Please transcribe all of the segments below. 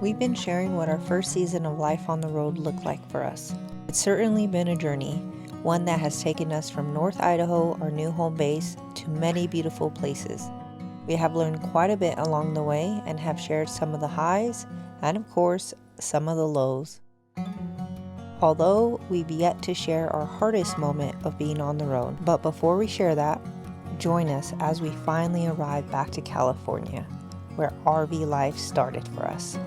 We've been sharing what our first season of life on the road looked like for us. It's certainly been a journey, one that has taken us from North Idaho, our new home base, to many beautiful places. We have learned quite a bit along the way and have shared some of the highs and, of course, some of the lows. Although we've yet to share our hardest moment of being on the road. But before we share that, join us as we finally arrive back to California, where RV life started for us.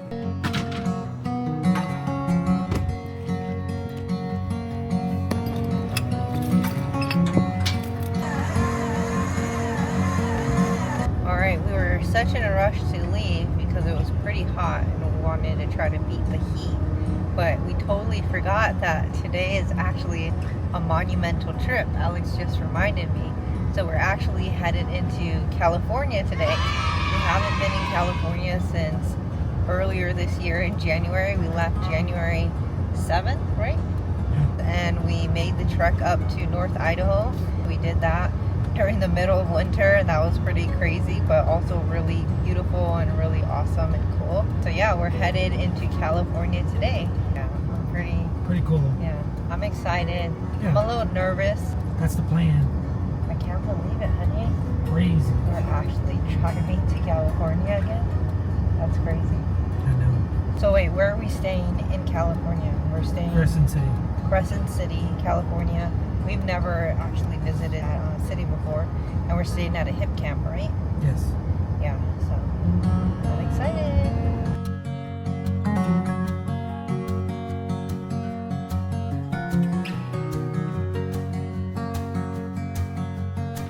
Alright, we were such in a rush to leave because it was pretty hot and we wanted to try to beat the heat. But we totally forgot that today is actually a monumental trip. Alex just reminded me. So we're actually headed into California today. We haven't been in California since earlier this year in January. We left January 7th, right? And we made the trek up to North Idaho. We did that during the middle of winter, and that was pretty crazy, but also really beautiful and really awesome and cool. So yeah, we're headed into California today. Yeah, I'm pretty cool. Yeah, I'm excited. Yeah. I'm a little nervous. That's the plan. I can't believe it, honey. Crazy. We're actually driving to California again. That's crazy. I know. So wait, where are we staying in California? We're staying Crescent City, California. We've never actually visited that city before, and we're staying at a hip camp, right? Yes. Yeah, so I'm excited.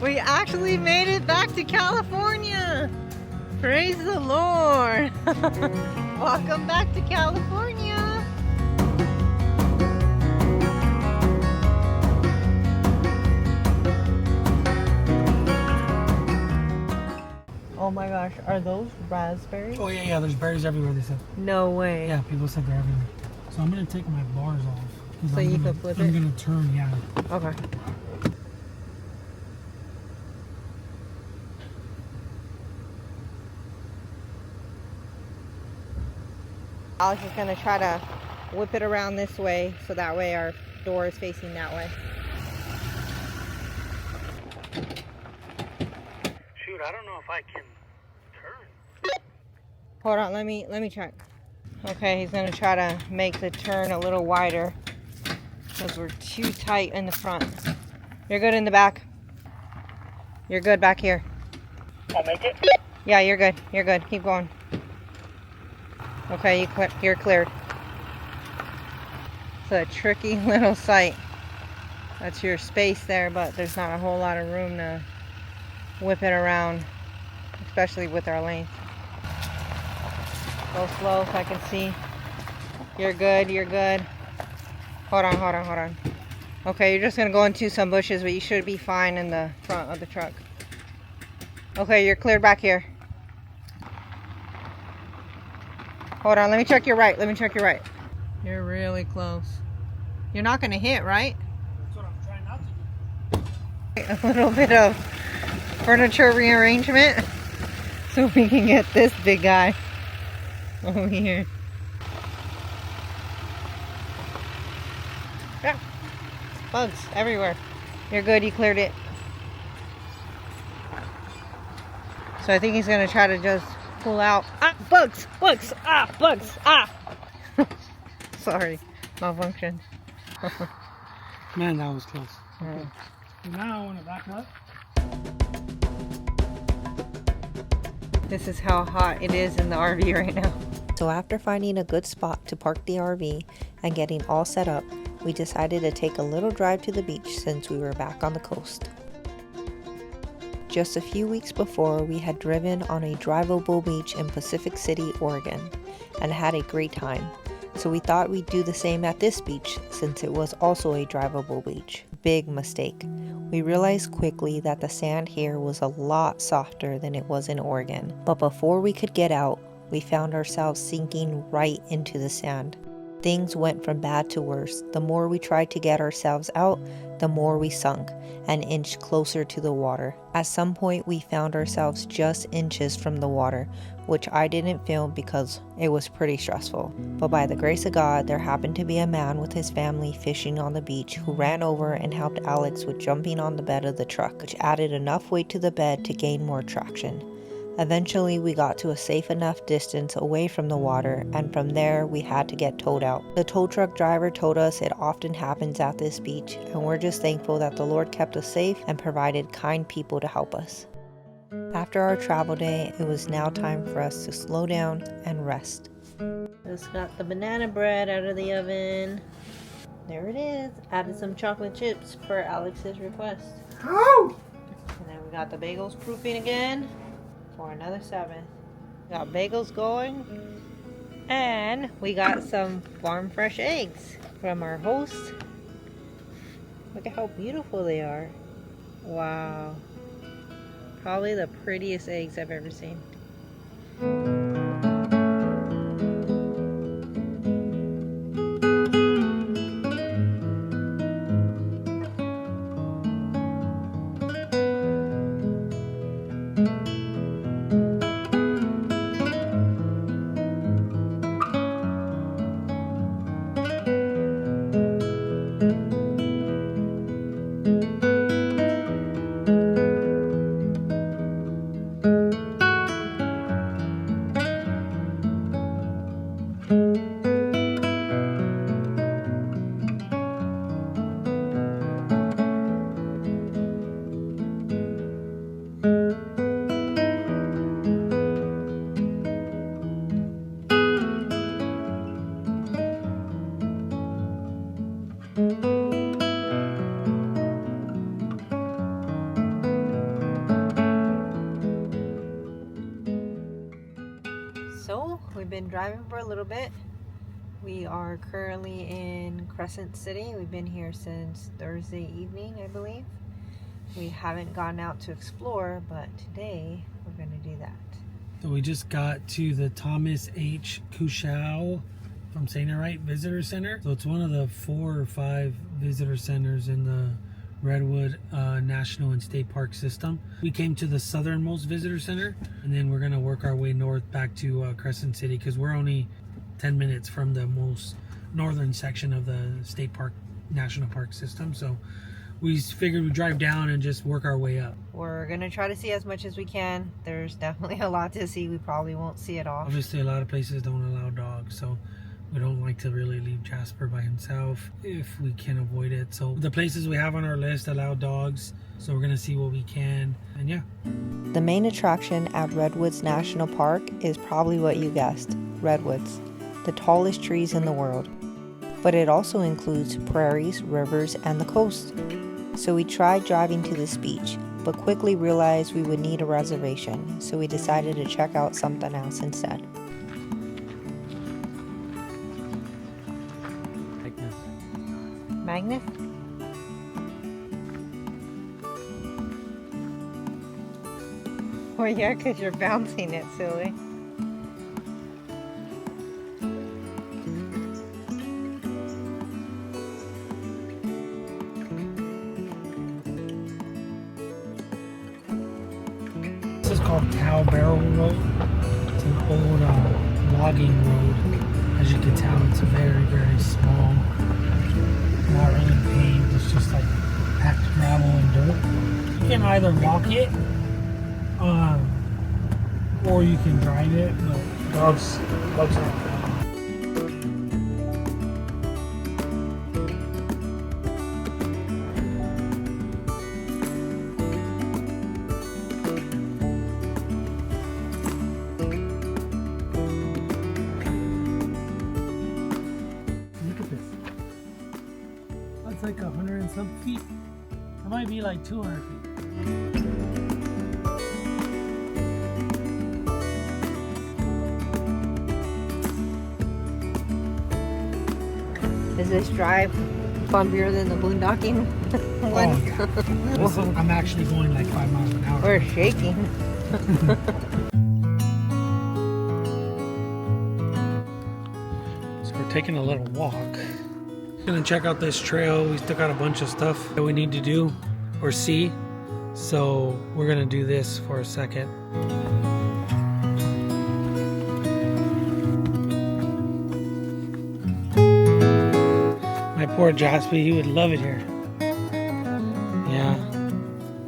We actually made it back to California! Praise the Lord! Welcome back to California! Oh my gosh, are those raspberries? Oh yeah, there's berries everywhere, they said. No way. Yeah, people said they're everywhere. So I'm gonna take my bars off. So you can flip it? I'm gonna turn, yeah. Okay. Alex is gonna try to whip it around this way, so that way our door is facing that way. Shoot, I don't know if I can turn. Hold on, let me check. Okay, he's gonna try to make the turn a little wider because we're too tight in the front. You're good in the back. You're good back here. I'll make it? Yeah, you're good. You're good. Keep going. Okay, you're cleared. It's a tricky little site. That's your space there, but there's not a whole lot of room to whip it around, especially with our length. Go slow so I can see. You're good, you're good. Hold on. Okay, you're just gonna go into some bushes, but you should be fine in the front of the truck. Okay, you're cleared back here. Hold on, let me check your right. You're really close. You're not gonna hit, right? That's what I'm trying not to do. A little bit of furniture rearrangement so we can get this big guy over here. Yeah, bugs everywhere. You're good, you cleared it. So I think he's gonna try to just pull out. Ah, bugs! Sorry, malfunction. Man, that was close. Okay. Now I want to back up. This is how hot it is in the RV right now. So after finding a good spot to park the RV and getting all set up, we decided to take a little drive to the beach since we were back on the coast. Just a few weeks before, we had driven on a drivable beach in Pacific City, Oregon, and had a great time. So we thought we'd do the same at this beach since it was also a drivable beach. Big mistake. We realized quickly that the sand here was a lot softer than it was in Oregon. But before we could get out, we found ourselves sinking right into the sand. Things went from bad to worse. The more we tried to get ourselves out, the more we sunk and inched closer to the water. At some point, we found ourselves just inches from the water, which I didn't film because it was pretty stressful. But by the grace of God, there happened to be a man with his family fishing on the beach who ran over and helped Alex with jumping on the bed of the truck, which added enough weight to the bed to gain more traction. Eventually, we got to a safe enough distance away from the water, and from there, we had to get towed out. The tow truck driver told us it often happens at this beach, and we're just thankful that the Lord kept us safe and provided kind people to help us. After our travel day, it was now time for us to slow down and rest. Just got the banana bread out of the oven. There it is. Added some chocolate chips per Alex's request. Oh! And then we got the bagels proofing again for another 7. Got bagels going, and we got some farm fresh eggs from our host. Look at how beautiful they are. Wow. Probably the prettiest eggs I've ever seen. So, we've been driving for a little bit. We are currently in Crescent City. We've been here since Thursday evening, I believe. We haven't gone out to explore, but today we're going to do that. So we just got to the Thomas H. Cushao from St. Wright Visitor Center. So it's one of the 4 or 5 visitor centers in the Redwood National and State Park system. We came to the southernmost visitor center, and then we're going to work our way north back to Crescent City, because we're only 10 minutes from the most northern section of the State Park National Park system. So we figured we'd drive down and just work our way up. We're going to try to see as much as we can. There's definitely a lot to see. We probably won't see it all. Obviously, a lot of places don't allow dogs, so we don't like to really leave Jasper by himself if we can avoid it. So the places we have on our list allow dogs, so we're going to see what we can. And yeah. The main attraction at Redwoods National Park is probably what you guessed, redwoods, the tallest trees in the world. But it also includes prairies, rivers, and the coast. So we tried driving to this beach, but quickly realized we would need a reservation, so we decided to check out something else instead. Magnus? Well, yeah, because you're bouncing it, silly. This is called Cow Barrel Road. It's an old logging road. As you can tell, it's very, very small. Not really paved, it's just like packed gravel and dirt. You can either walk it, or you can drive it, but dogs aren't. That's like 100 and some feet. It might be like 200 feet. Is this drive bumpier than the boondocking one? Oh, yeah. I'm actually going like 5 miles an hour. We're shaking. So We're taking a little walk. Gonna check out this trail. We still got a bunch of stuff that we need to do or see. So we're gonna do this for a second. My poor Jasper, he would love it here. Yeah.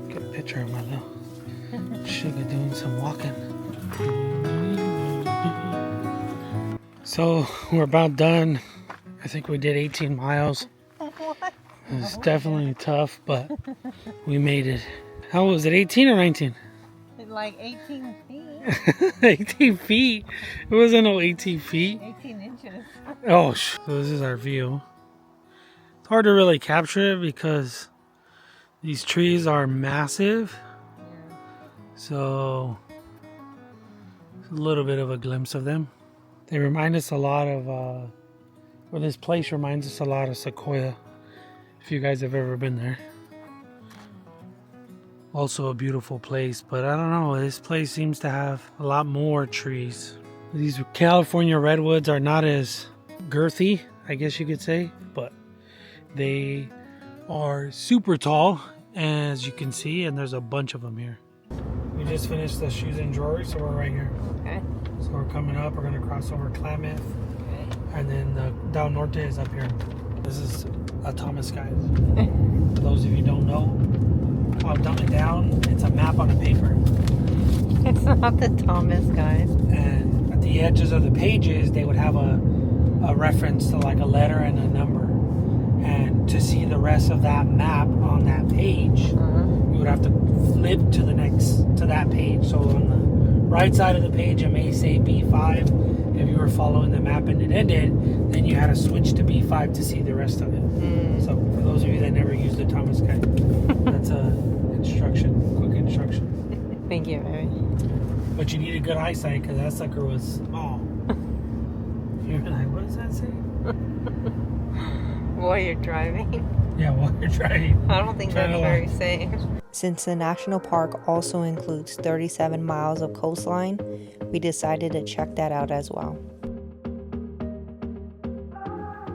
Get a picture of my little sugar doing some walking. So we're about done. I think we did 18 miles. It's definitely tough, but we made it. How was it, 18 or 19? Like 18 feet. 18 feet? It wasn't no 18 feet. 18 inches. Oh, so this is our view. It's hard to really capture it because these trees are massive. Yeah. So, it's a little bit of a glimpse of them. They remind us a lot of, or this place reminds us a lot of Sequoia, if you guys have ever been there. Also a beautiful place, but I don't know, this place seems to have a lot more trees. These California redwoods are not as girthy, I guess you could say, but they are super tall, as you can see, and there's a bunch of them here. We just finished the shoes and drawers, so we're right here. Okay. So we're coming up, we're gonna cross over Klamath, Okay. and then the Del Norte is up here. This is a Thomas guide. For those of you who don't know, I'll dumb it down. It's a map on a paper. It's not the Thomas guide. And at the edges of the pages, they would have a reference to like a letter and a number. And to see the rest of that map on that page, you would have to flip to the next, to that page. So on the right side of the page, it may say B5. If you were following the map and it ended, then you had to switch to B5 to see the rest of it. So for those of you that never used the Thomas guide, that's a quick instruction. Thank you, baby. But you needed good eyesight because that sucker was small. You're like, what does that say? While you're driving. Yeah, while you're driving. I don't think that's very safe. Since the national park also includes 37 miles of coastline, we decided to check that out as well.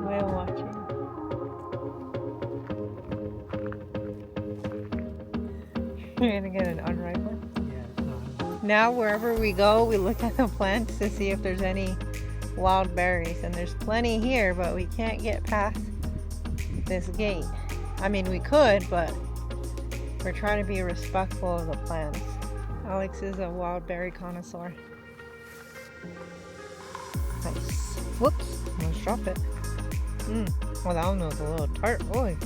Whale watching. You're gonna get an unripe one? Yeah, no. Now wherever we go, we look at the plants to see if there's any wild berries. And there's plenty here, but we can't get past this gate. I mean, we could, but we're trying to be respectful of the plants. Alex is a wild berry connoisseur. Nice. Whoops, almost dropped it. Well, that one was a little tart. Boy.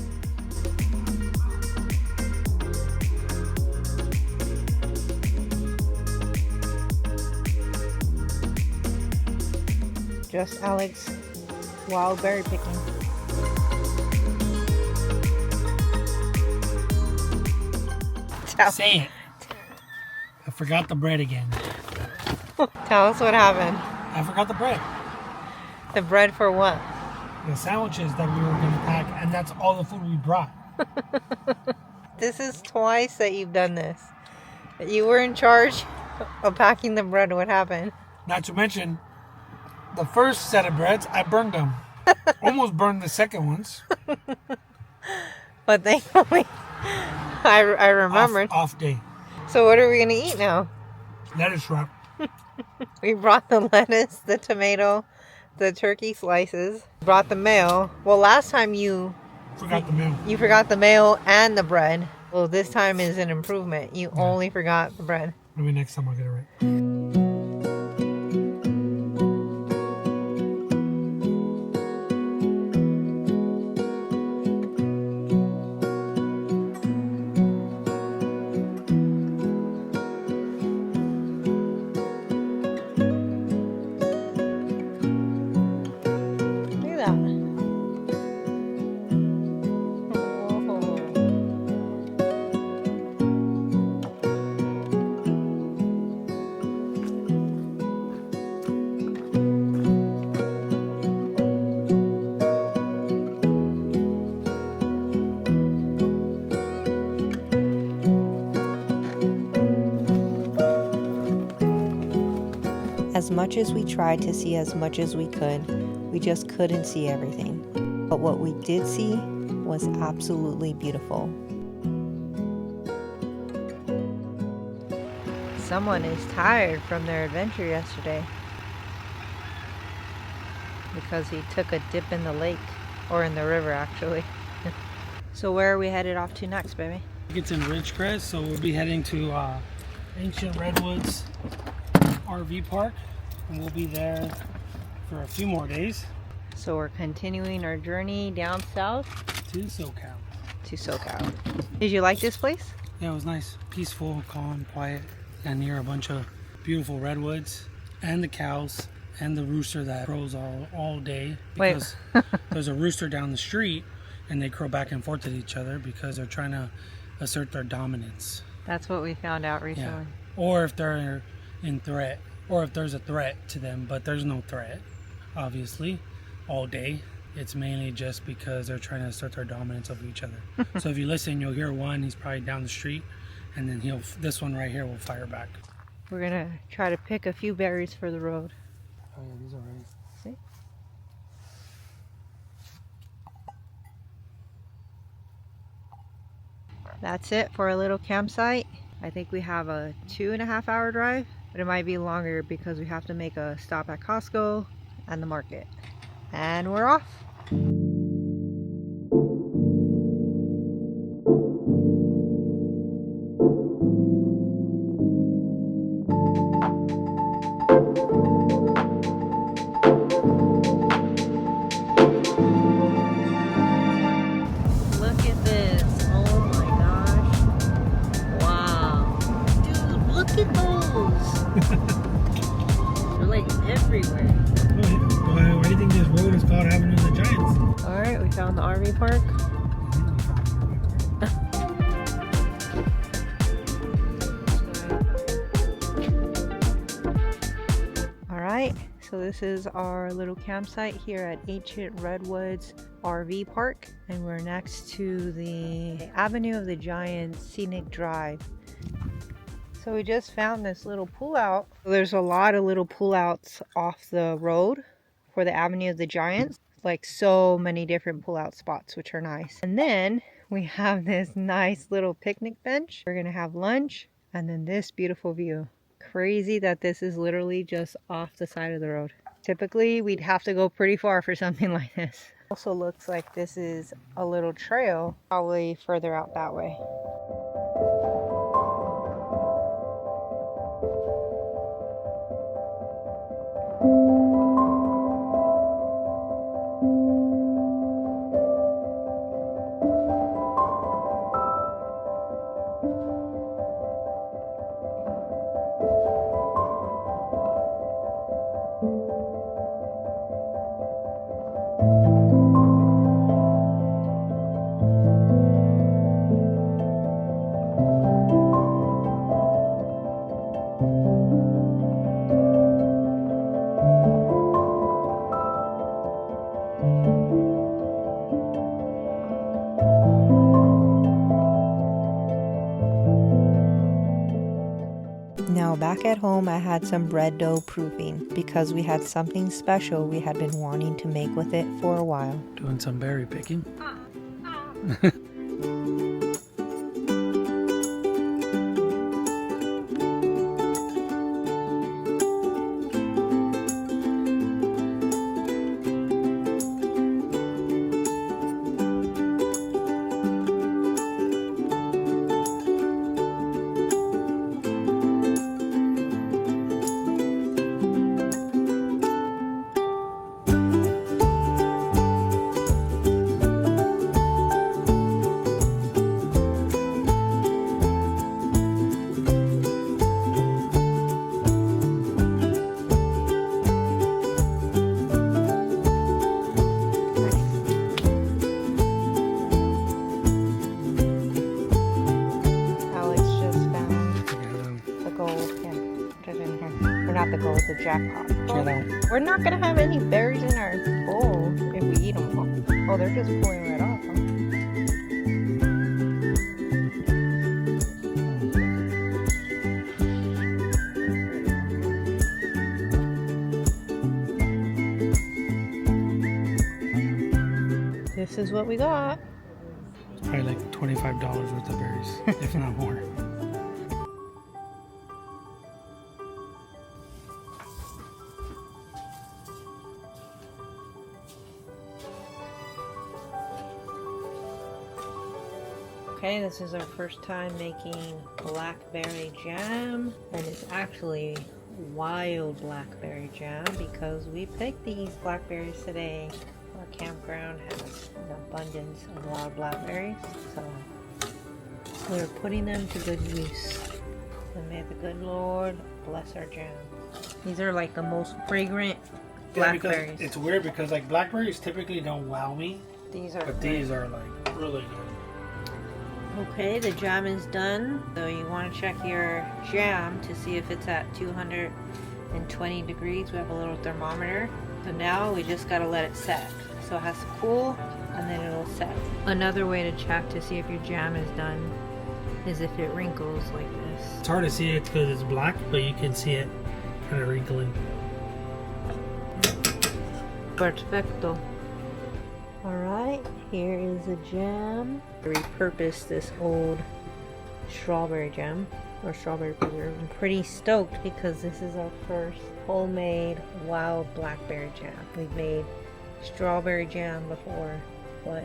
Just Alex wild berry picking. Say it. I forgot the bread again. Tell us what happened. I forgot the bread. The bread for what? The sandwiches that we were going to pack, and that's all the food we brought. This is twice that you've done this. You were in charge of packing the bread. What happened? Not to mention, the first set of breads, I burned them. Almost burned the second ones. But thankfully, I remembered. Off day. So what are we going to eat now? Lettuce wrap. We brought the lettuce, the tomato, the turkey slices. Brought the mayo. Well, last time you Forgot the mayo. You forgot the mayo and the bread. Well, this time is an improvement. You only forgot the bread. Maybe next time I'll get it right. As much as we tried to see as much as we could, We just couldn't see everything. But what we did see was absolutely beautiful. Someone is tired from their adventure yesterday because he took a dip in the lake, or in the river actually. So where are we headed off to next, baby? It's in Ridgecrest, so we'll be heading to ancient Redwoods RV park, and we'll be there for a few more days. So we're continuing our journey down south To SoCal. to SoCal. Did you like this place? Yeah, it was nice, peaceful, calm, quiet, and near a bunch of beautiful redwoods and the cows and the rooster that crows all day. Because there's a rooster down the street and they crow back and forth at each other because they're trying to assert their dominance. That's what we found out recently. Yeah. Or if they're in threat, or if there's a threat to them, but there's no threat, obviously, all day. It's mainly just because they're trying to assert their dominance over each other. So if you listen, you'll hear one, he's probably down the street, and then this one right here will fire back. We're gonna try to pick a few berries for the road. Oh yeah, these are ready. See? That's it for a little campsite. I think we have a 2.5 hour drive, but it might be longer because we have to make a stop at Costco and the market. And we're off. Look at this. Oh my gosh. Wow. Dude, look at those. They're like everywhere. Why do you think this road is called Avenue of the Giants? Alright, we found the RV park. Alright, so this is our little campsite here at Ancient Redwoods RV Park, and we're next to the Avenue of the Giants Scenic Drive. So we just found this little pullout. There's a lot of little pullouts off the road for the Avenue of the Giants. Like so many different pullout spots, which are nice. And then we have this nice little picnic bench. We're gonna have lunch, and then this beautiful view. Crazy that this is literally just off the side of the road. Typically, we'd have to go pretty far for something like this. Also looks like this is a little trail, probably further out that way. Now back at home, I had some bread dough proofing because we had something special we had been wanting to make with it for a while. Doing some berry picking. Not the gold, the jackpot. Check it out. We're not gonna have any berries in our bowl if we eat them all. Oh, they're just pulling right off, huh? this is what we got. Probably like $25 worth of berries, if not more. Okay, this is our first time making blackberry jam, and it's actually wild blackberry jam because we picked these blackberries today. Our campground has an abundance of wild blackberries, so we're putting them to good use. And may the good Lord bless our jam. These are like the most fragrant blackberries. Yeah, it's weird because like blackberries typically don't wow me, These are but these are like really good. Okay, the jam is done. So you want to check your jam to see if it's at 220 degrees. We have a little thermometer. So now we just got to let it set. So it has to cool and then it'll set. Another way to check to see if your jam is done is if it wrinkles like this. It's hard to see it because it's black, but you can see it kind of wrinkling. Perfecto. Alright, here is the jam. I repurposed this old strawberry jam or strawberry preserve. I'm pretty stoked because this is our first homemade wild blackberry jam. We've made strawberry jam before, but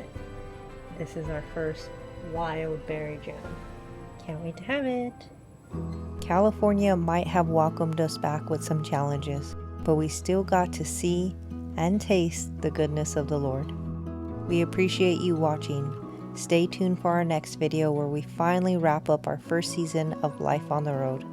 this is our first wild berry jam. Can't wait to have it. California might have welcomed us back with some challenges, but we still got to see and taste the goodness of the Lord. We appreciate you watching. Stay tuned for our next video where we finally wrap up our first season of Life on the Road.